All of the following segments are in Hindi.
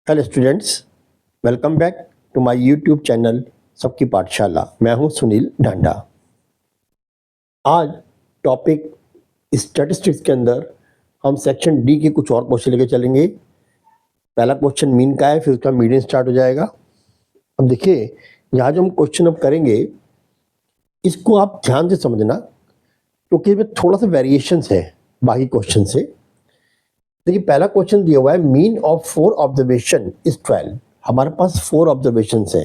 Hello students, welcome back to my YouTube channel Sabki Pathshala. मैं हूं सुनील ढांडा। आज टॉपिक स्टैटिस्टिक्स के अंदर हम सेक्शन डी के कुछ और क्वेश्चन लेके चलेंगे। पहला क्वेश्चन मीन का है, फिर उसका मीडियन स्टार्ट हो जाएगा। अब देखिए, यहाँ जो हम क्वेश्चन अब करेंगे इसको आप ध्यान से समझना, क्योंकि इसमें थोड़ा सा वेरिएशंस है बाकी क्वेश्चन से। देखिए, पहला क्वेश्चन दिया हुआ है मीन ऑफ 4 ऑब्जर्वेशन इज 12। हमारे पास 4 ऑब्जर्वेशन है।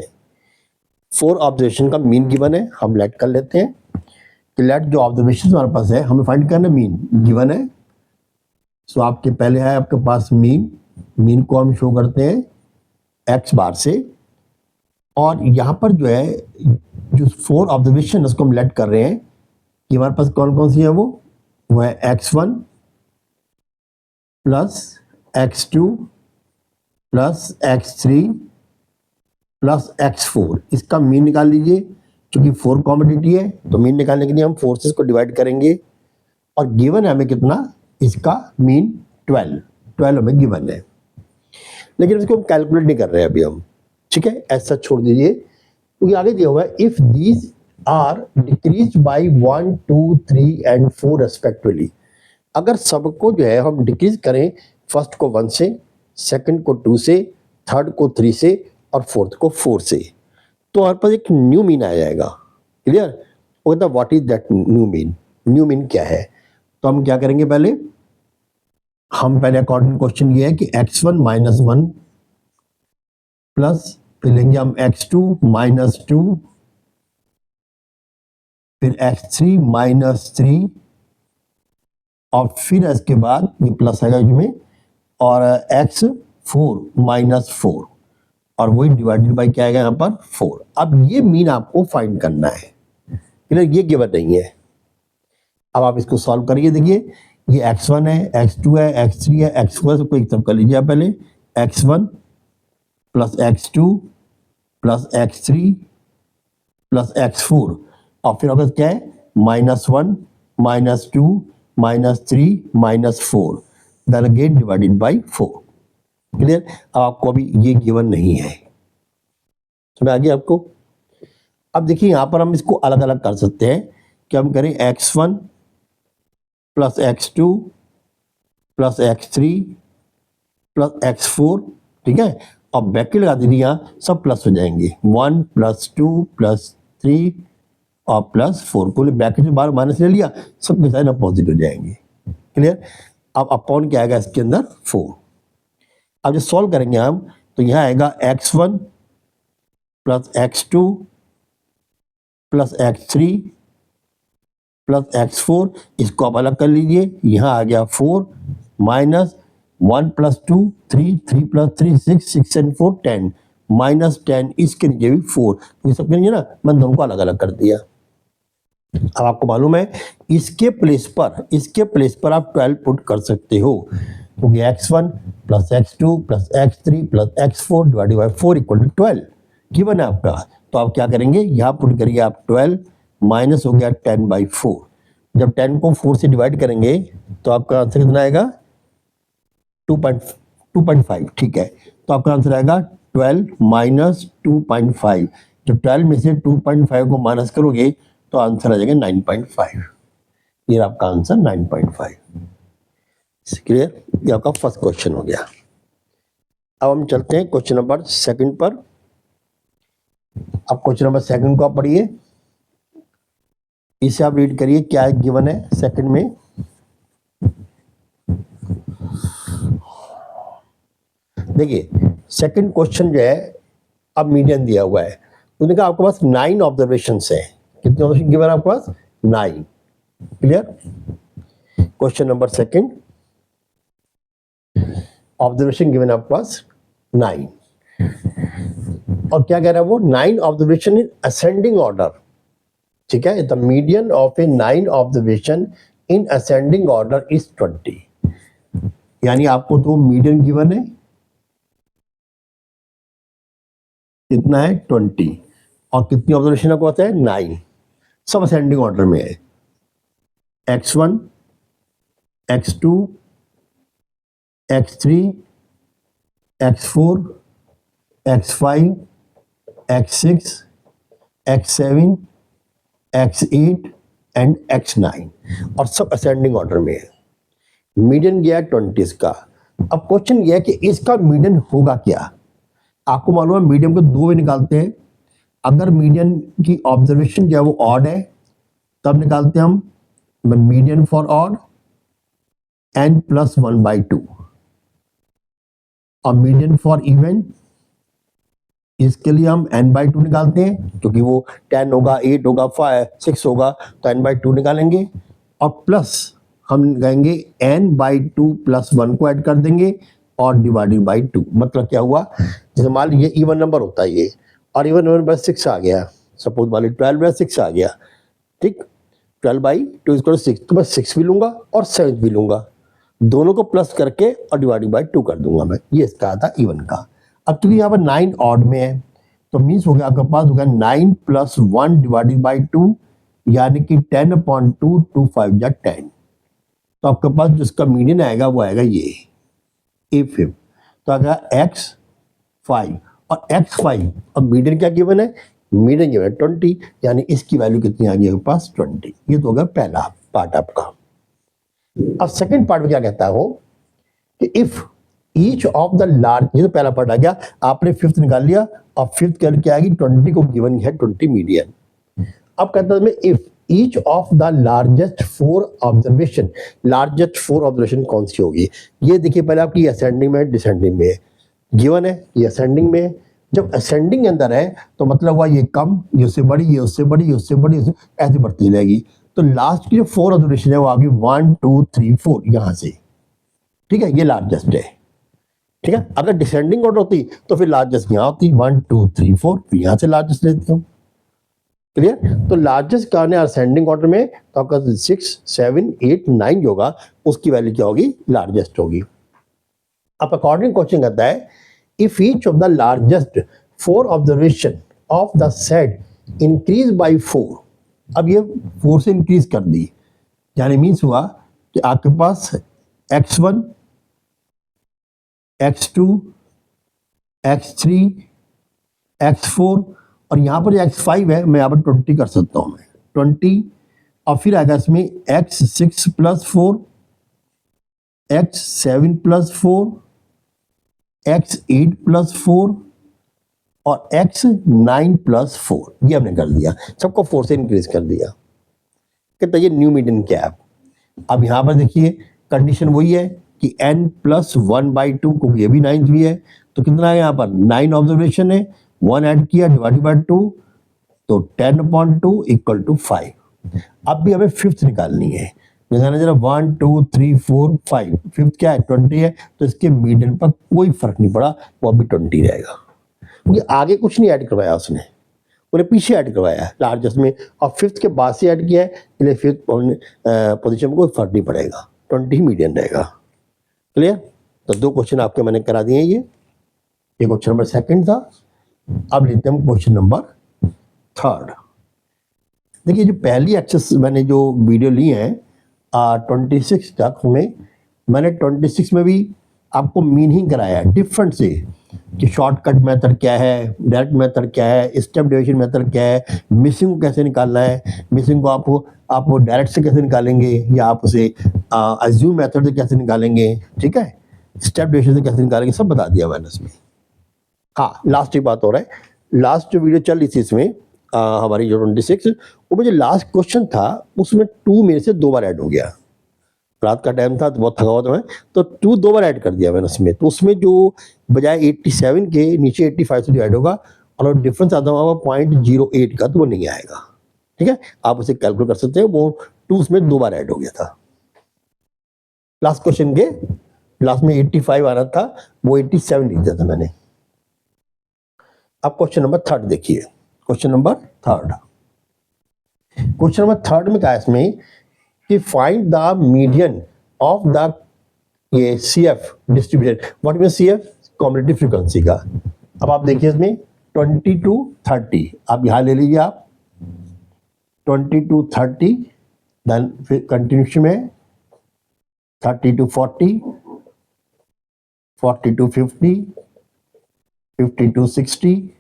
4 ऑब्जर्वेशन का मीन गिवन है। हम लेट कर लेते हैं कि लेट जो ऑब्जर्वेशन हमारे पास है हमें फाइंड करना मीन गिवन है। सो आपके पहले है आपके पास मीन को हम शो करते हैं एक्स बार से, और यहाँ पर जो है जो 4 ऑब्जर्वेशन उसको हम लेट कर रहे हैं कि हमारे पास कौन कौन सी है वो है x1 plus x2 plus x3 plus x4। इसका मीन निकाल लीजिए। क्योंकि 4 कॉमोडिटी है तो मीन निकालने के लिए हम फोर्सेस को डिवाइड करेंगे, और गिवन है हमें कितना, इसका मीन 12 हमें गिवन है। लेकिन इसको हम कैलकुलेट नहीं कर रहे हैं अभी हम, ठीक है, ऐसा छोड़ दीजिए। क्योंकि आगे दिया हुआ है if these are decrease by 1, 2, 3 and 4 respectively. अगर सबको जो है हम डिक्रीज करें, फर्स्ट को 1 से, सेकंड को 2 से, थर्ड को 3 से और फोर्थ को 4 से, तो हमारे पास एक न्यू मीन आ जाएगा। क्लियर? वो कहता है what is that new mean. New mean क्या है? तो हम क्या करेंगे, पहले अकॉर्डिंग क्वेश्चन ये है कि x1 माइनस 1 प्लस, फिर लेंगे हम x2 माइनस 2, फिर x3 माइनस 3, और फिर इसके बाद ये प्लस आएगा इसमें, और x4 माइनस 4, और वही डिवाइडेड बाई क्या आएगा यहाँ पर 4। अब ये मीन आपको फाइंड करना है। क्लियर? ये गिवन नहीं है। अब आप इसको सॉल्व करिए। देखिए, ये x1 है, x2 है, x3 है, x4 है, सबको एक तरफ कर लीजिए आप पहले। x1 plus x2 plus x3 plus x4, और फिर आपका क्या है, -1 -2 -3 -4, then again divided by 4। Clear? अब आपको अभी ये गिवन नहीं है, समझ आ गया आपको? अब देखिए, यहां पर हम इसको अलग अलग कर सकते हैं कि हम करें x1 plus x2 plus x3 plus x4, ठीक है, और ब्रैकेट लगा दीजिए, यहाँ सब प्लस हो जाएंगे, 1 प्लस 2 प्लस 3 और प्लस 4 को ब्रैकेट में बाहर माइनस ले लिया, सब के साइन अपोजिट हो जाएंगे। क्लियर? अब अपॉन क्या आएगा इसके अंदर, 4। अब जो सॉल्व करेंगे हम, तो यहाँ आएगा x1 plus x2 plus x3 plus x4, इसको आप अलग कर लीजिए। यहाँ आ गया 4 minus 1 plus 2 3, 3 plus 3 6, 6 and 4 10, minus 10, इसके नीचे भी 4, तो सब करेंगे ना, मैंने दोनों को अलग अलग कर दिया। अब आपको मालूम है इसके प्लेस पर आप 12 पुट कर सकते हो, क्योंकि x1 plus x2 plus x3 plus x4 divided by 4 equal to 12 given है आपका। तो आप क्या करेंगे, यहाँ पुट करिए आप 12 माइनस हो गया 10/4। जब 10 को 4 से डिवाइड करेंगे तो आपका आंसर कितना आएगा, 2.5, ठीक है। तो आपका आंसर आएगा 12 माइनस 2.5। जब 12 में से 2.5 को माइनस करोगे तो आंसर आ जाएगा 9.5। ये आपका आंसर 9.5। क्लियर? ये आपका फर्स्ट क्वेश्चन हो गया। अब हम चलते हैं क्वेश्चन नंबर सेकंड पर। अब क्वेश्चन नंबर सेकंड को आप पढ़िए, इसे आप रीड करिए, क्या गिवन है सेकंड में। देखिए, सेकंड क्वेश्चन जो है, अब मीडियन दिया हुआ है। उन्होंने कहा आपके पास 9 ऑब्जर्वेशन है। कितने ऑब्जर्वेशन गिवन है आपके पास, 9। Clear? Question number second, observation given है आपके पास 9, और क्या कह रहा है वो, 9 ऑब्जर्वेशन इन असेंडिंग ऑर्डर। ठीक है, the median of A 9 observation in ascending order is 20। यानी आपको तो मीडियन गिवन है, कितना है, 20, और कितनी ऑब्जर्वेशन आपको आता है, 9, सब असेंडिंग ऑर्डर में है। x1 x2 x3 x4, x5, x6, x7, x8 and x9 और सब असेंडिंग ऑर्डर में है। मीडियन गया 20 का। अब क्वेश्चन ये है कि इसका मीडियन होगा क्या। आपको मालूम है मीडियन को दो में निकालते हैं। अगर मीडियन की ऑब्जर्वेशन जो है वो ऑड है तब निकालते हैं हम मीडियन फॉर ऑड n+1/2 और मीडियन फॉर इवन इसके लिए हम n/2 निकालते हैं क्योंकि वो 10 होगा, 8 होगा, 5, 6 होगा तो n/2 निकालेंगे और प्लस हम कहेंगे n/2 + 1 को ऐड कर देंगे और डिवाइडेड बाई 2। मतलब क्या हुआ, जैसे मान लीजिए इवन नंबर होता है ये और इवन नंबर बाय 6 आ गया, सपोज मान लीजिए 12/6 आ गया, ठीक, 12/2 = 6 तो मैं 6 भी लूंगा और 7 भी लूंगा, दोनों को प्लस करके और डिवाइडेड बाई 2 कर दूंगा मैं। ये इसका था इवन का। अब चूंकि यहाँ पर 9 ऑड में है तो मीन्स हो गया आपके पास होगा 9 + 1 डिवाइडेड बाई 2 यानी कि 10/2 2 5 जा 10। तो आपके पास जिसका मीडियन आएगा वो आएगा ये A5। तो आएगा x5 और x5 और मीडियन क्या गिवन है, मीडियन गिवन है 20 यानी इसकी वैल्यू कितनी आ गई आपके पास 20। ये तो होगा पहला पार्ट आपका। अब सेकंड पार्ट में क्या कहता है वो कि if each of the large, ये तो पहला पार्ट आ गया, आपने फिफ्थ निकाल लिया और फिफ्थ क्या आएगी 20 को गिवन है 20 मीडियन। अब कहता है if each of the largest 4 observation, largest 4 observation कौन सी होगी। ये देखिए पहले आपकी असेंडिंग में डिसेंडिंग में गिवन है, ये असेंडिंग में है। जब असेंडिंग के अंदर है तो मतलब हुआ ये कम, ये उससे बड़ी, ये उससे बड़ी, ये उससे बड़ी, ऐसे बढ़ती रहेगी। तो लास्ट की जो 4 ऑब्जर्वेशन है वो आ गई 1 2 3 4 यहां से, ठीक है, ये लार्जेस्ट है, ठीक है। अगर डिसेंडिंग ऑर्डर होती तो फिर लार्जेस्ट यहाँ होती 1 2 3 4, फिर यहाँ से लार्जेस्ट लेते हूँ, क्लियर। तो लार्जेस्ट का है असेंडिंग ऑर्डर में तो आपका 6 7 8 9 जो होगा उसकी वैल्यू क्या होगी, लार्जेस्ट होगी। अब अकॉर्डिंग क्वेश्चन कहता है if each of the largest 4 observation of the set increase by 4। अब ये 4 से इंक्रीज कर दी यानी मीन्स हुआ कि आपके पास x1 x2 x3 x4 और यहाँ पर x5 है, मैं यहाँ पर 20 कर सकता हूँ मैं 20 और फिर आएगा इसमें x6 + 4 x7 + 4 x8 + 4 और x9 + 4। ये हमने कर दिया, सबको 4 से इंक्रीज कर दिया। कहता है ये न्यू मीडियन क्या है। अब यहाँ पर देखिए कंडीशन वही है कि n+1/2 को ये भी 9 भी है तो कितना है यहाँ पर 9 ऑब्जर्वेशन है, 1 ऐड किया डिवाइडेड बाय 2 तो 10/2 = 5। अब भी हमें फिफ्थ निकालनी है, जरा 1 2 3 4 5, फिफ्थ क्या है 20 है तो इसके मीडियन पर कोई फर्क नहीं पड़ा, वो अभी 20 रहेगा क्योंकि आगे कुछ नहीं ऐड करवाया उसने, उन्हें पीछे ऐड करवाया है लार्जेस्ट में और फिफ्थ के बाद से ऐड किया है, इसलिए फिफ्थ पोजीशन में कोई फर्क नहीं पड़ेगा, 20 मीडियन रहेगा, क्लियर। तो 2 क्वेश्चन आपके मैंने करा दिए। ये क्वेश्चन नंबर 2 था। अब लेते हैं क्वेश्चन नंबर 3। देखिए जो पहली एक्सरसाइज मैंने जो वीडियो ली है 26 तक में, मैंने 26 में भी आपको मीनिंग कराया है डिफरेंट से कि शॉर्टकट मेथड क्या है, डायरेक्ट मेथड क्या है, स्टेप डिवीजन मेथड क्या है, मिसिंग को कैसे निकालना है, मिसिंग को आप डायरेक्ट से कैसे निकालेंगे या आप उसे अज्यूम मेथड से कैसे निकालेंगे, ठीक है, स्टेप डिवीजन से कैसे निकालेंगे, सब बता दिया मैंने इसमें। हाँ लास्ट एक बात हो रहा है, लास्ट जो वीडियो चल रही थी इसमें हमारी जो 26 वो में जो लास्ट क्वेश्चन था उसमें 2 मेरे से 2 बार ऐड हो गया, रात का टाइम था तो बहुत थका हुआ था मैं, तो 2 2 बार ऐड कर दिया मैंने उसमें। तो उसमें जो बजाय 87 के नीचे 85 से डिवाइड होगा और डिफरेंस आता होगा 0.08 का, तो वो नहीं आएगा, ठीक है, आप उसे कैलकुलेट कर सकते हैं। वो 2 उसमें 2 बार ऐड हो गया था। लास्ट क्वेश्चन के लास्ट में 85 आ रहा था, वो 87 लिख दिया था मैंने। अब क्वेश्चन नंबर 3 देखिए, क्वेश्चन नंबर 3 में क्या है इसमें कि find the median of the ये CF distribution. What mean CF, cumulative frequency का। अब आप देखिए इसमें 20 to 30, आप यहाँ ले लीजिए आप 20 to 30, देन फिर कंटिन्यूशन में 30 to 40, 40 to 50, 50 to 60,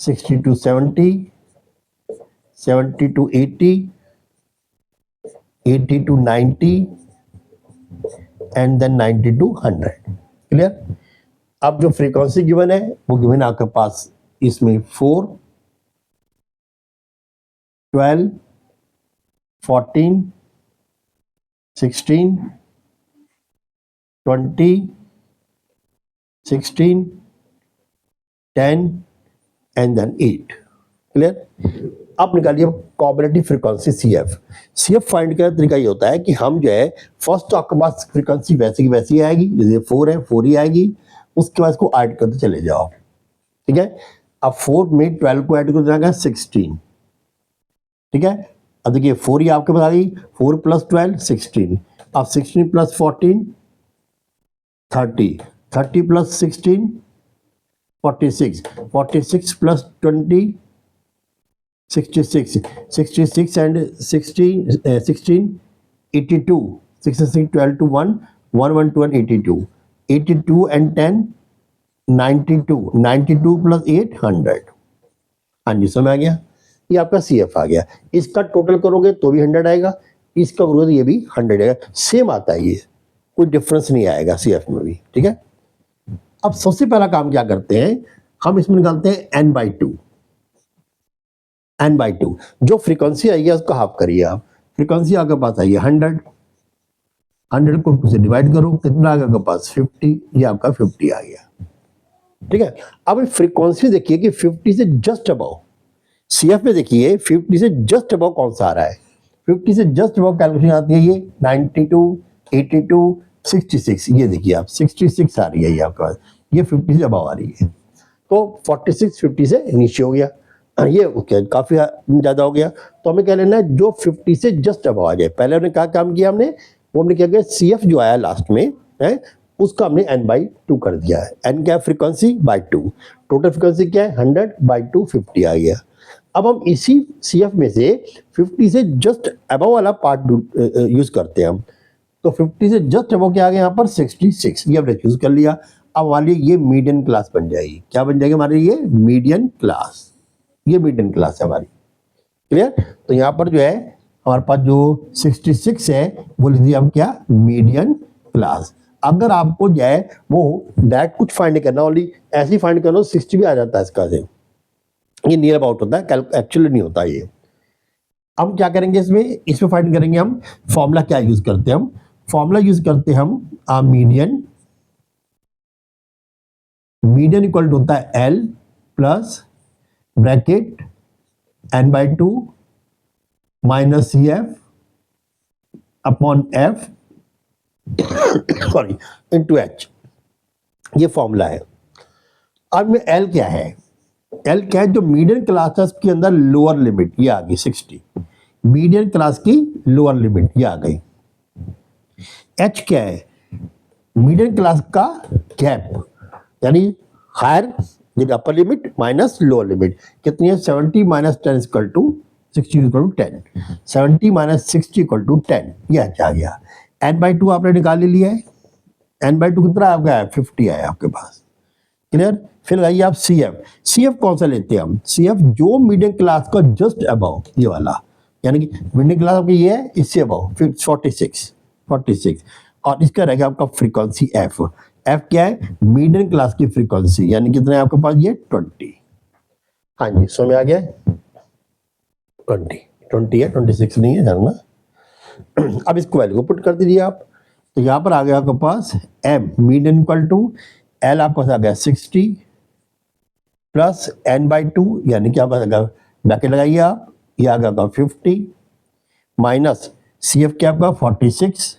60 to 70, 70 to 80, 80 to 90 and then 90 to 100. Clear? अब जो फ्रीक्वेंसी गिवन है वो गिवन है आपके पास इसमें 4, 12, 14, 16, 20, 16, 10 एंड देन 8. क्लियर? अब निकालिए combinative frequency CF. CF find करने का तरीका ये होता है कि हम जो है फर्स्ट आपके पास फ्रीक्वेंसी वैसी की वैसी आएगी, जैसे 4 है 4 ही आएगी, उसके बाद इसको ऐड करते चले जाओ. ठीक है? अब 4 में 12 को ऐड कर देना 16. ठीक है? अब देखिए 4 ही आपके पास आ गई, 4 प्लस 12 16. अब 16 plus 14 30, 30 plus 16 46, 46 plus 20 66, 66 and 16 82, 66 12 to 1 1 1 2 and 82, 82 and 10 92, 92 plus 8 100. हाँ जी समझ आ गया. ये आपका CF आ गया. इसका टोटल करोगे तो भी 100 आएगा, इसका करोगे तो ये भी 100 आएगा. सेम आता है, ये कोई डिफरेंस नहीं आएगा CF में भी. ठीक है? अब सबसे पहला काम क्या करते हैं, हम इसमें निकालते हैं n/2. n/2 जो फ्रीक्वेंसी आई है उसको हाफ करिए आप. फ्रीक्वेंसी आपके पास आई है 100, 100 को 2 से डिवाइड करो, कितना आ गया आपके पास 50. ये आपका 50 आ गया. ठीक है? अब फ्रीक्वेंसी देखिए कि 50 से जस्ट अबव. CF में देखिए 50 से जस्ट अबव कौन सा आ रहा है. 50 से जस्ट अबव कैलकुलेशन आती है ये 92, 82, 66. ये देखिए आप 66 आ रही है ये आपके पास, ये 50 से अबव आ रही है. तो 46 50 से नीचे हो गया, ये ओके काफी ज्यादा हो गया. तो हमें क्या लेना है, जो 50 से जस्ट अबव आ जाए. पहले हमने क्या काम किया, वो हमने क्या किया, CF जो आया लास्ट में है उसका हमने n/2 कर दिया है. n क्या है, फ्रीक्वेंसी बाई 2. टोटल फ्रीक्वेंसी क्या है 100/2 50 आ गया. अब हम इसी CF में से 50 से जस्ट अबव वाला पार्ट यूज करते हैं हम. तो 50 से जस्ट अबव क्या आ गया यहाँ पर 66, ये हमने चूज कर लिया. अब हमारे ये मीडियन क्लास बन जाएगी. क्या बन जाएगी हमारे, ये मीडियन क्लास. ये मीडियन क्लास है हमारी. क्लियर? तो यहाँ पर जो है हमारे पास जो 66 है वो लिख दिया हम क्या, मीडियन क्लास. अगर आपको जो है वो डायरेक्ट कुछ फाइंड करना, ओनली ऐसे ही फाइंड करना, 60 भी आ जाता है इसका से. ये नियर अबाउट होता है, एक्चुअली नहीं होता ये. हम क्या करेंगे इसमें फाइंड करेंगे हम. फॉर्मूला क्या यूज करते हैं हम, फॉर्मूला यूज करते हैं हम मीडियन इक्वल टू होता है L plus bracket n/2 minus CF upon F sorry into H. ये फॉर्मूला है. अब में L क्या है, L क्या है, जो मीडियन क्लास है उसके अंदर लोअर लिमिट ये आ गई 60. मीडियन क्लास की लोअर लिमिट ये आ गई. H क्या है, मीडियन क्लास का गैप, यानी higher upper limit minus lower limit. कितनी है, 70 minus 10 equal to 60 equal to 10. 70 minus 60 equal to 10. ये आ गया. n/2 आपने निकाल लिया है. n/2 कितना आ गया, 50 आया आपके पास. क्लियर? फिर आइए आप CF कौन सा लेते हैं हम, CF जो मीडियम क्लास का जस्ट अबव, ये वाला, यानी कि मीडियम क्लास आपकी ये है, इससे अबव 46 और इसका रहेगा आपका फ्रीक्वेंसी F क्या है, मीडियम क्लास की फ्रीक्वेंसी, यानी कितना है आपके पास ये 20. हाँ जी समझ आ गया. 20 है, 26 नहीं है ना. अब इसको वैल्यू को पुट कर दीजिए आप. तो यहाँ पर आ गया आपके पास M medium equal to L आपके पास आ गया 60 प्लस n/2, यानी क्या आ गया, ब्रैकेट लगाइए आप, ये आ गया 50 माइनस CF क्या आपका 46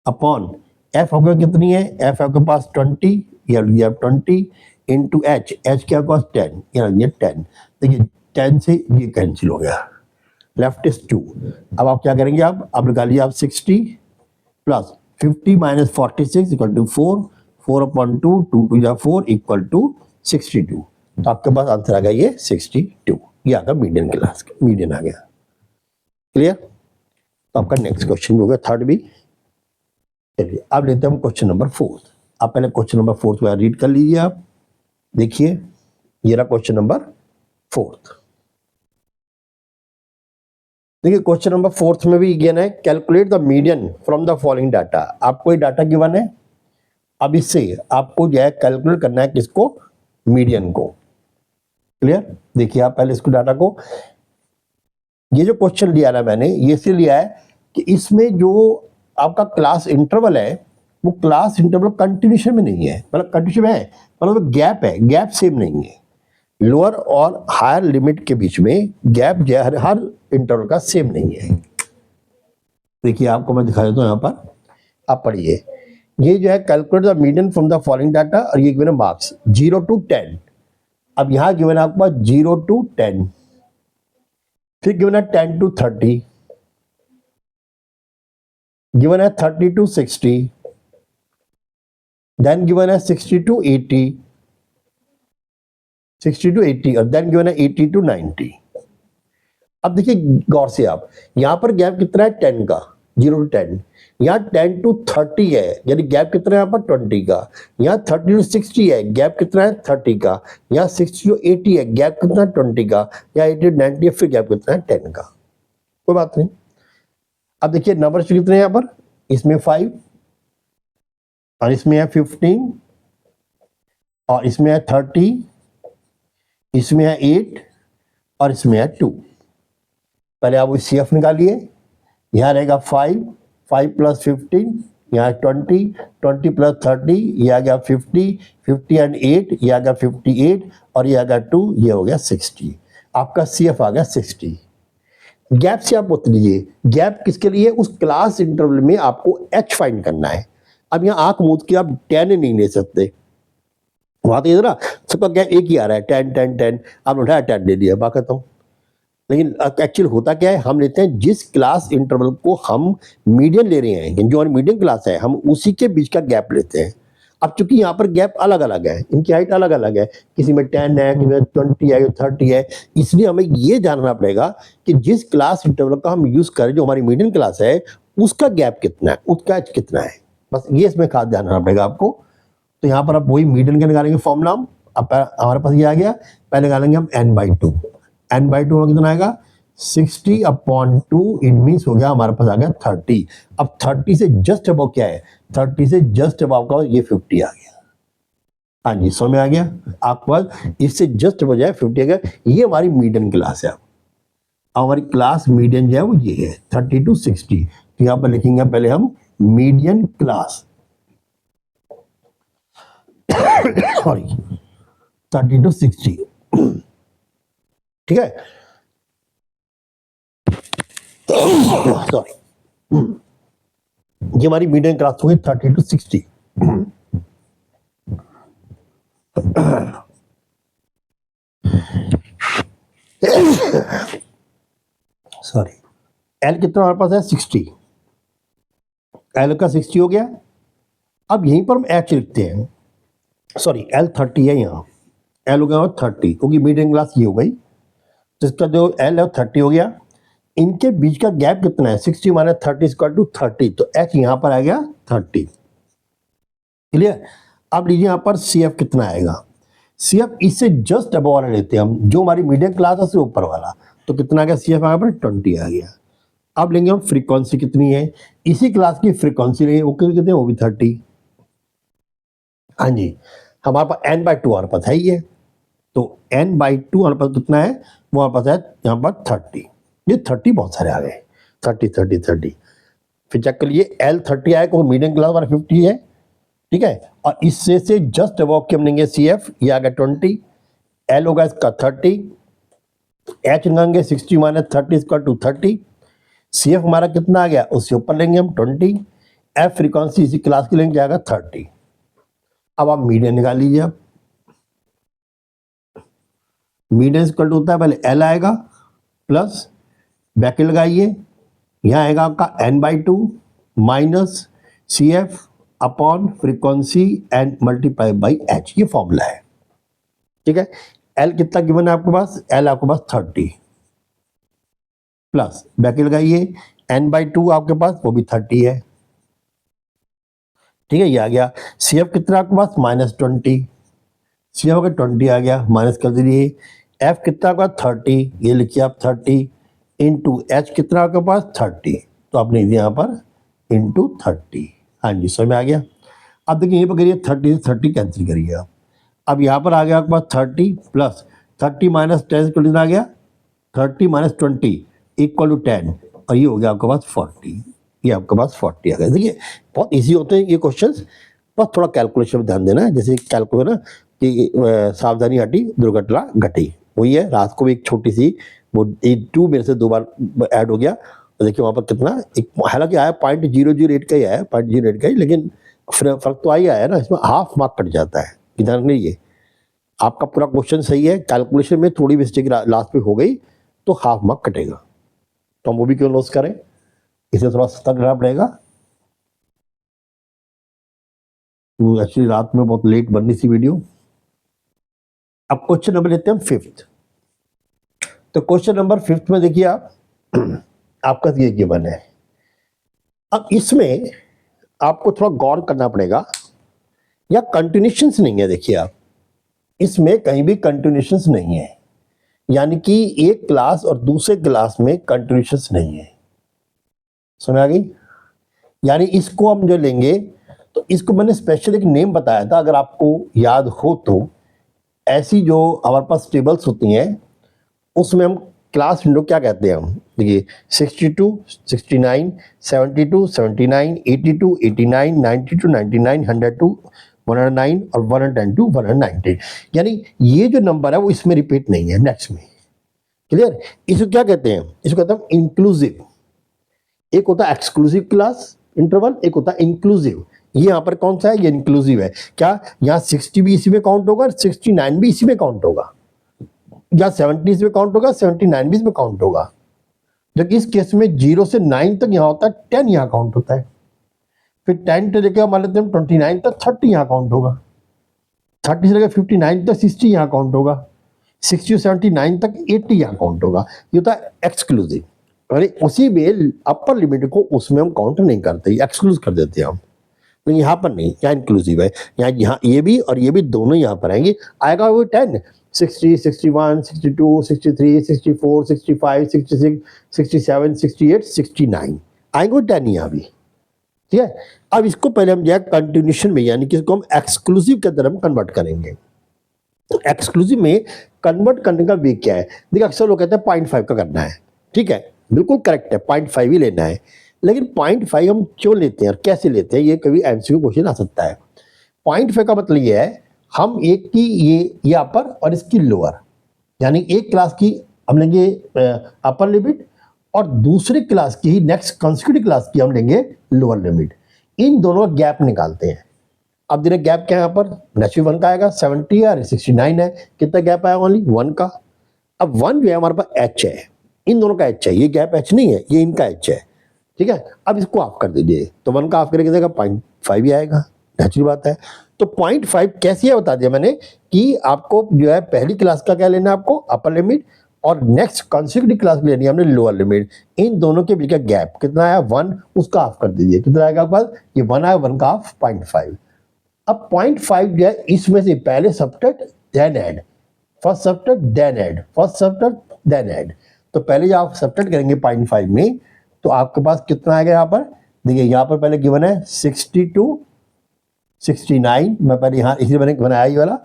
अपॉन F आपका कितनी है, F आपके पास 20, ये 20 इंटू H क्या आपके पास 10, ये 10. देखिए 10 से ये कैंसिल हो गया, लेफ्ट इज 2. अब आप क्या करेंगे, आप निकालिए आप 60 plus 50 minus 46 equal to 4 upon 2 2 two या 4 इक्वल टू 62. तो आपके पास आंसर आ गया ये 62. ये आ गया मीडियन क्लास, मीडियन आ गया. क्लियर? तो आपका नेक्स्ट क्वेश्चन भी हो गया, थर्ड भी. चलिए अब लेते हैं हम क्वेश्चन नंबर 4. आप पहले क्वेश्चन नंबर 4 को रीड कर लीजिए। आप देखिए, ये रहा क्वेश्चन नंबर 4। देखिए क्वेश्चन नंबर 4 में भी गिवन है, calculate the median from the following data. आपको ये डाटा गिवन है, अब इससे आपको जो है कैलकुलेट करना है किसको, मीडियन को। क्लियर? देखिए आप पहले इसको डाटा को, ये जो क्वेश्चन लिया ना मैंने, ये इसलिए लिया है कि इसमें जो आपका क्लास इंटरवल है वो क्लास इंटरवल कंटिन्यूशन में नहीं है, मतलब कंटिन्यूशन में है, मतलब गैप है, गैप सेम नहीं है। लोअर और हायर लिमिट के बीच में गैप जो है हर इंटरवल का सेम नहीं है। देखिए आपको मैं दिखा देता हूँ, यहाँ पर आप पढ़िए। ये जो है calculate the median from the following data, और ये गिवन है मार्क्स 0 to 10। अब यहाँ गिवन है आपके पास 0 to 10, फिर गिवन है 10 to 30, गिवन है 30 to 60, देन गिवन है 60 to 80, 60 to 80, और देन गिवन है 80 to 90। अब देखिए गौर से आप, यहां पर गैप कितना है 10 का, 0 to 10, यहाँ 10 to 30 है, यानी गैप कितना है यहाँ पर 20 का। यहाँ 30 to 60 है, गैप कितना है 30 का। यहाँ 60 to 80 है, गैप कितना है 20 का। यहाँ 80 to 90 है, फिर गैप कितना है 10 का। कोई बात नहीं। अब देखिए नंबर कितने हैं यहाँ पर, इसमें 5, और इसमें है 15, और इसमें है 30, इसमें है 8, और इसमें है 2। पहले आप CF निकालिए। यहाँ रहेगा 5, 5 + 15, यहाँ 20, 20 + 30, ये आ गया 50, 50 एंड 8, ये आ गया 58, और ये आ गया 2, ये हो गया 60। आपका CF आ गया 60। गैप से आप बता दीजिए, गैप किसके लिए, उस क्लास इंटरवल में आपको H फाइंड करना है। अब यहाँ आंख मूंद के आप 10 नहीं ले सकते, वहां तो ये ना सबका गैप एक ही आ रहा है, 10 10 10, आपने उठाया 10 ले लिया, बात खत्म। लेकिन एक्चुअल होता क्या है, हम लेते हैं जिस क्लास इंटरवल को हम मीडियन ले रहे हैं, जो हमारी मीडियन क्लास है, हम उसी के बीच का गैप लेते हैं। अब चूंकि यहाँ पर गैप अलग अलग है, इनकी हाइट अलग अलग है, किसी में 10 है, किसी में 20 है, 30 है, इसलिए हमें ये जानना पड़ेगा कि जिस क्लास इंटरवल का हम यूज करें, जो हमारी मीडियन क्लास है, उसका गैप कितना है, उसका एच कितना है, बस ये इसमें खास ध्यान रखना पड़ेगा आपको। तो यहाँ पर आप वही मीडियन का निकालेंगे फॉर्मूला, अब हमारे पास ये आ गया, पहले निकालेंगे हम n/2। n/2 कितना आएगा, 60/2, इट मीन्स हो गया हमारे पास आ गया 30। अब 30 से जस्ट अबव क्या है, 30 से जस्ट अबव का ये 50 आ गया। हाँ जी, समझ में आ गया आपके पास, इससे जस्ट अबव जाए 50 आ गया। ये हमारी मीडियन क्लास है। हमारी क्लास मीडियन जो है वो ये है 30 to 60। तो यहाँ पर लिखेंगे पहले हम मीडियन क्लास, सॉरी 30 to 60, ठीक है, सॉरी, ये हमारी मीडियम क्लास होगी 30 to 60। सॉरी, एल कितना हमारे पास है 60, एल का 60 हो गया। अब यहीं पर हम एच लिखते हैं, सॉरी एल 30 है, यहाँ एल हो गया 30, क्योंकि मीडियम क्लास ये हो गई, तो इसका जो एल है 30 हो गया। इनके बीच का गैप कितना है, 60 - 30 = 30, तो एच यहाँ पर आ गया 30। क्लियर? अब लीजिए यहाँ पर CF कितना आएगा, CF इससे जस्ट अबव वाला लेते हैं हम, जो हमारी मीडियम क्लास है उससे ऊपर वाला, तो कितना आ गया CF आ गया 20 आ गया। अब लेंगे हम फ्रीक्वेंसी कितनी है, इसी क्लास की फ्रीक्वेंसी लेंगे, वो कितने हैं, वो भी 30। हाँ जी, हमारे पास n/2 हमारे पास है ही है, तो n/2 हमारे पास कितना है, वो हमारे पास है यहाँ पर 30। ये 30 बहुत सारे आ गए, 30 30 30। फिर चेक कर लिए, L 30 आया, क्योंकि मीडियम क्लास हमारा 50 है, ठीक है, और इससे से जस्ट अबव के हम लेंगे CF, ये आ गया 20, L होगा इसका 30, H लेंगे 60 - 30 = 30, CF हमारा कितना आ गया, उससे ऊपर लेंगे हम 20, F फ्रीक्वेंसी इसी क्लास की लेंगे, जाएगा 30। अब आप मीडियन निकाल लीजिए। आप मीडियन इक्वल होता है, पहले L आएगा प्लस ब्रैकेट लगाइए, यहाँ आएगा आपका n/2 minus CF upon frequency and multiply by H, ये फॉर्मूला है, ठीक है। L कितना गिवन है आपके पास, L आपके पास 30 प्लस ब्रैकेट लगाइए, n/2 आपके पास वो भी 30 है, ठीक है, ये आ गया। सी एफ कितना आपके पास -20, सी एफ का 20 आ गया, माइनस कर दीजिए। एफ कितना आपका 30, ये लिखिए आप 30 इंटू एच कितना आपके पास 30, तो आपने दिया यहाँ पर इंटू 30। हाँ जी, समझ में आ गया। अब देखिए यहाँ पर करिए 30 से 30 कैंसिल करिए आप। अब यहाँ पर आ गया आपके पास 30 प्लस 30 माइनस 10 कितना आ गया 30 माइनस 20 इक्वल टू 10, और ये हो गया आपके पास 40। ये आपके पास 40 आ गया। देखिए बहुत इजी होते हैं ये क्वेश्चंस, बस थोड़ा कैलकुलेशन में ध्यान देना है। जैसे कैलकुलेटर ना कि सावधानी हटी दुर्घटना घटी, वही है। रात को भी एक छोटी सी वो 2 मेरे से 2 बार ऐड हो गया, तो देखिए वहाँ पर कितना एक, हालांकि आया 0.008 का ही आया, 0.08 का ही, लेकिन फर्क तो आई आया ना, इसमें हाफ मार्क कट जाता है। इधर नहीं, ये आपका पूरा क्वेश्चन सही है, कैलकुलेशन में थोड़ी मिस्टेक लास्ट में हो गई तो हाफ मार्क कटेगा, तो हम वो भी क्यों लॉस करें, इसे थोड़ा सतर्क रहना पड़ेगा। तो एक्चुअली रात में बहुत लेट बननी सी वीडियो। अब क्वेश्चन नंबर लेते हैं हम 5th। तो क्वेश्चन नंबर 5th में देखिए आप आपका ये गिवन है। अब इसमें आपको थोड़ा गौर करना पड़ेगा, या कंटिन्यूशंस नहीं है। देखिए आप इसमें कहीं भी कंटिन्यूशंस नहीं है, यानी कि एक क्लास और दूसरे क्लास में कंटिन्यूशंस नहीं है। समझ आ गई? यानी इसको हम जो लेंगे, तो इसको मैंने स्पेशल एक नेम बताया था, अगर आपको याद हो तो। ऐसी जो हमारे पास टेबल्स होती हैं उसमें हम क्लास विंडो क्या कहते हैं, हम देखिए 62, 69, 72, 79, 82, 89, 92, 99, 102, 109 और 110 to 119। यानी ये जो नंबर है वो इसमें रिपीट नहीं है, नेक्स्ट में। क्लियर? इसको क्या कहते हैं? इसको कहते हैं इंक्लूसिव। एक होता है एक्सक्लूसिव क्लास इंटरवल, एक होता है इंक्लूसिव। ये यहाँ पर कौन सा है? ये इंक्लूसिव है। क्या यहाँ 60 भी इसी में काउंट होगा, 69 भी इसी में काउंट होगा, या 70 इसमें काउंट होगा, 79 भी इसमें काउंट होगा। जबकि इस केस में 0 से 9 तक यहाँ होता है, 10 यहाँ काउंट होता है। फिर 10 से लेकर मान लेते हैं 29 तक 30 यहाँ काउंट होगा, 30 से लेकर 59 तक 60 यहाँ काउंट होगा, 60 से 79 तक 80 यहाँ काउंट होगा। ये होता है एक्सक्लूसिव। अरे उसी में अपर लिमिट को उसमें हम काउंट नहीं करते, एक्सक्लूज कर देते हैं हम। तो यहाँ पर नहीं, यहाँ इंक्लूसिव है। यहाँ ये भी और ये भी दोनों यहाँ पर आएंगे। आएगा वो 10, 60, 61, 62, 63, 64, 65, 66, 67, 68, 69 आएंगे वो 10 यहाँ भी। ठीक है? अब इसको पहले हम जो है कंटिन्यूशन में, यानी कि इसको हम एक्सक्लूसिव की तरफ कन्वर्ट करेंगे। तो एक्सक्लूसिव में कन्वर्ट करने का वे क्या है? देखिए अक्सर लोग कहते हैं 0.5 का करना है। ठीक है, बिल्कुल करेक्ट है, 0.5 ही लेना है। लेकिन 0.5 हम क्यों लेते हैं और कैसे लेते हैं, ये कभी एमसीक्यू क्वेश्चन आ सकता है। 0.5 का मतलब ये है, हम एक की ये अपर और इसकी लोअर, यानी एक क्लास की हम लेंगे अपर लिमिट और दूसरी क्लास की नेक्स्ट कंसेक्यूटिव क्लास की हम लेंगे लोअर लिमिट। इन दोनों का गैप निकालते हैं। अब देखिए गैप क्या है यहाँ पर, नेचुरल 1 का आएगा, 70 है, 69 है, कितना गैप आया? ओनली 1 का। अब 1 जो है हमारे पास एच है, इन दोनों का एच है, ये गैप एच नहीं है, ये इनका एच है। ठीक है, अब इसको ऑफ कर दीजिए, तो 1 का ऑफ करके देगा 0.5 ही आएगा, नेचुरल बात है। तो 0.5 कैसे है बता दिया मैंने, कि आपको जो है पहली क्लास का क्या लेना है, आपको अपर लिमिट, और नेक्स्ट कंसेक्यूटिव क्लास लेनी है हमने लोअर लिमिट। इन दोनों के बीच का गैप कितना आया? 1, उसका ऑफ कर दीजिए, कितना आएगा आपके पास? ये 1 आया, 1 का ऑफ 0.5। अब 0.5 जो है इसमें से पहले subtract then add, first subtract then add, first subtract then add. तो पहले जब आप सब्ट्रैक्ट करेंगे 0.5 में, तो आपके पास कितना आएगा यहाँ पर? देखिए यहाँ पर पहले गिवन है 62, 69, मैं पहले यहाँ इसी मैंने बनाया ये वाला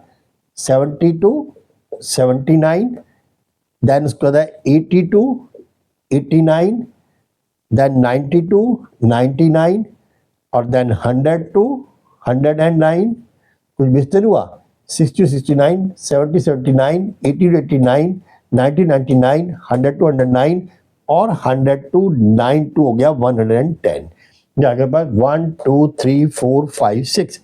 72, 79, देन उसके बाद 82, 89, देन 92, 99 और देन 102, 109, कुछ मिस्टेक हुआ, 60, 69, 70, 79, 80, 89, 90, 99, 100 to 109 और 100 to 92 हो गया 110। आगे पास 1 2 3 4 5 6,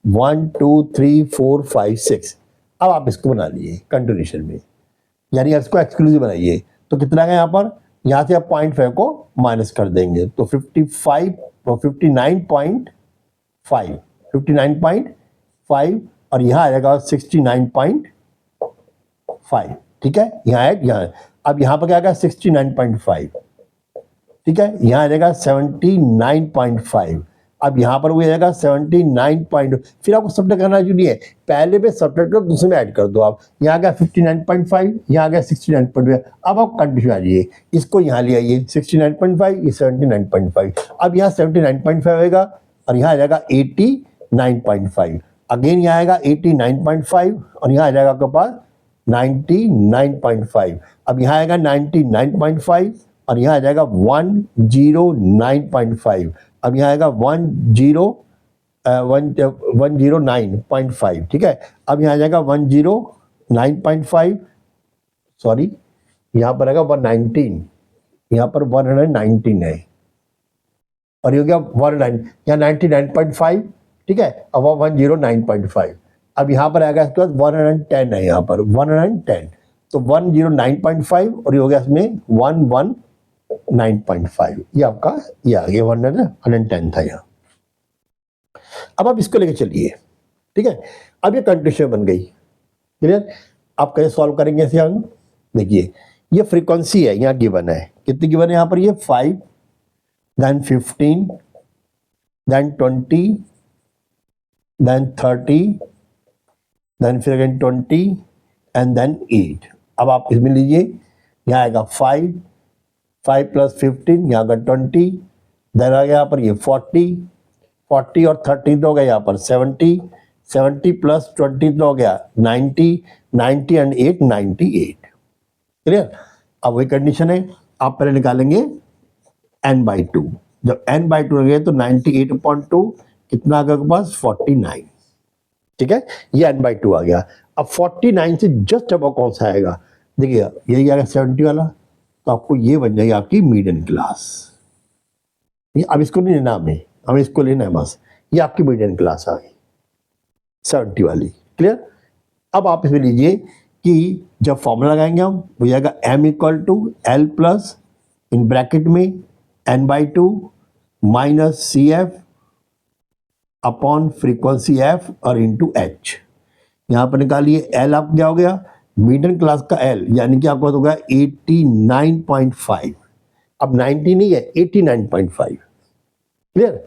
1 2 3 4 5 6। अब आप इसको बना लीजिए कंटिन्यूशन में, यानी इसको एक्सक्लूसिव बनाइए। तो कितना है यहाँ पर? यहाँ से आप 0.5 को माइनस कर देंगे, तो 55 और 59.5, 59.5 और यहाँ आ जाएगा 69.5। ठीक है, यहाँ अब यहाँ पर क्या आएगा? 69.5। ठीक है, यहाँ आ जाएगा 79.5। अब यहाँ पर वो आएगा 79 पॉइंट, फिर आपको सब्ट्रैक्ट करना जरूरी है, पहले पे सब्ट्रैक्ट करो दूसरे में ऐड कर दो आप, यहाँ आ गया 59.5, यहाँ आ गया 69.5, अब आप कंडीशन आ जाइए, इसको यहाँ ले आइए 69.5, ये 79.5, अब यहाँ 79.5 आएगा और यहाँ आ जाएगा 89.5, अगेन यहाँ आएगा 89.5 और यहाँ आ जाएगा आपके पास 99.5, अब यहाँ आएगा 99.5 और यहाँ आ जाएगा 109.5, अब यहाँ आएगा 109.5, ठीक है, अब यहाँ आ जाएगा 109.5, सॉरी यहाँ पर आएगा 119, यहाँ पर 119 है और ये हो गया 109, यहाँ 99.5, ठीक है, अब 109.5, अब यहाँ पर आएगा इसके बाद 110 है, यहाँ पर 110, तो 109.5 और ये हो गया इसमें 119.5, ये आपका ये आ गया 110 था यहाँ। अब आप इसको लेके चलिए, ठीक है, अब ये कंडीशन बन गई, क्लियर। आप कैसे सॉल्व करेंगे इसे हम, देखिए ये फ्रीक्वेंसी है यहाँ गिवन है, कितनी गिवन है यहाँ पर, ये 5, then 15, then 20, then 30, then फिर अगेन 20 and then 8। अब आप इसमें लीजिए, यहाँ आएगा 5 प्लस 15, यहाँ का 20, देन आ गया यहाँ पर ये 40 और 30 तो हो गया यहाँ पर 70 प्लस 20 तो हो गया 90 एंड 8 98, क्लियर। अब वही कंडीशन है, आप पहले निकालेंगे n/2, जब n/2 लगे तो 98.2 कितना आ गया आपके पास 49, ठीक है, ये n/2 आ गया। अब 49 से जस्ट अब कौन सा आएगा, देखिए यही आ गया 70 वाला, तो आपको ये बन जाएगी आपकी मीडियन क्लास। अब इसको नहीं लेना हमें इसको लेना है बस, ये आपकी मीडियन क्लास आ गई 70 वाली, क्लियर। अब आप इसमें लीजिए कि जब फॉर्मूला लगाएंगे हम, वो जाएगा m = L plus in bracket में n/2 minus CF upon frequency f और इंटू h। यहाँ पर निकालिए L आप क्या हो गया, मीडियन क्लास का L यानी कि आपका हो गया 89.5, अब 90 नहीं है 89.5, क्लियर।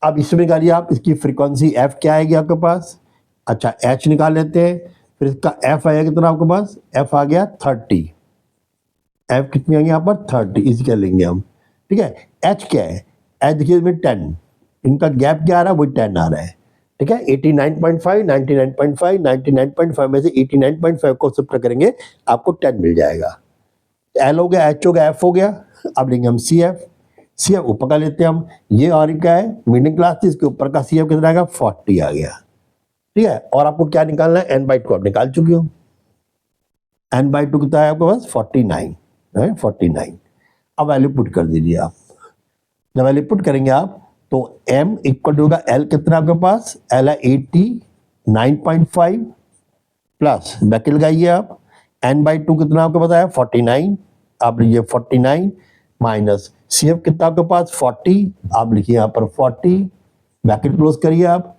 अब इसमें निकालिए आप, इसकी फ्रीक्वेंसी f क्या आएगी आपके पास, अच्छा h निकाल लेते हैं, फिर इसका f आएगा कितना आपके पास, f आ गया 30, f कितनी आ गई यहाँ पर 30, इसी क्या लेंगे हम, ठीक है। h क्या है, h देखिए इसमें 10, इनका गैप क्या आ रहा है, वही 10 आ रहा है, ठीक है। 89.5 99.5 99.5 में से 89.5 को सब्ट्रैक्ट करेंगे आपको 10 मिल जाएगा। L हो गया, H हो गया, F हो गया, अब लेंगे हम CF ऊपर का लेते हैं हम, ये और क्या है मीडियम क्लास थी, इसके ऊपर का CF कितना आएगा 40 आ गया, ठीक है। और आपको क्या निकालना है, n/2 आप निकाल चुके हो, n/2 कितना है आपके पास 49 है, 49। अब वैल्यू पुट कर दीजिए आप, जब वैल्यू पुट करेंगे आप तो m इक्वल टू होगा L कितना आपके पास, L है 89.5 प्लस ब्रैकेट लगाइए आप, n/2 कितना आपको बताया 49, आप लीजिए 49 माइनस CF कितना आपके पास 40, आप लिखिए यहाँ पर 40, ब्रैकेट क्लोज करिए आप,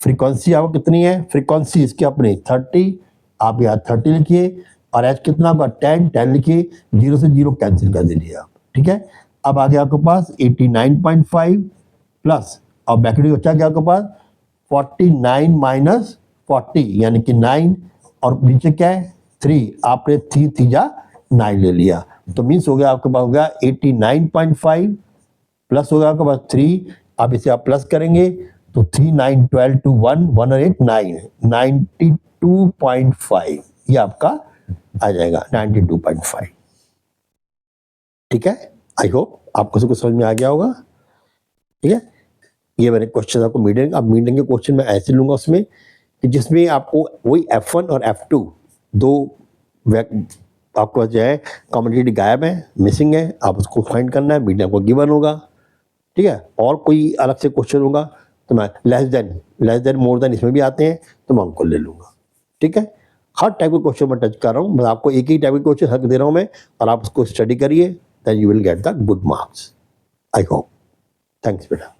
फ्रीक्वेंसी आपको कितनी है, फ्रीक्वेंसी इसकी अपनी 30, आप यहाँ 30 लिखिए और h कितना आपका 10 लिखिए, 0 से 0 कैंसिल कर दीजिए आप, ठीक है। अब आ गया आपके पास 89.5 प्लस और ब्रैकेट बचा क्या आपके पास 49 माइनस 40 यानी कि 9 और नीचे क्या है 3, आपने 3 ले लिया, तो मीन्स हो गया आपके पास हो गया 89.5 प्लस हो गया आपके पास 3, अब इसे आप प्लस करेंगे तो 3 9 12 2 1 1 और 8 9 92.5, ये आपका आ जाएगा 92.5, ठीक है। आई होप आपको सब कुछ समझ में आ गया होगा, ठीक है। ये मैंने क्वेश्चन आपको मीडियन, अब मीडियन के क्वेश्चन मैं ऐसे लूंगा उसमें कि जिसमें आपको वही F1 और F2 दो आपको जो है कॉमोडिटी गायब है, मिसिंग है, आप उसको फाइंड करना है, मीडियन को गिवन होगा, ठीक है। और कोई अलग से क्वेश्चन होगा तो मैं लेस देन मोर देन इसमें भी आते हैं तो मैं उनको ले लूँगा, ठीक है। हर टाइप के क्वेश्चन मैं टच कर रहा हूँ, मैं आपको एक ही टाइप के क्वेश्चन हक दे रहा हूँ मैं, और आप उसको स्टडी करिए, then you will get the good marks. I hope. Thanks बेटा।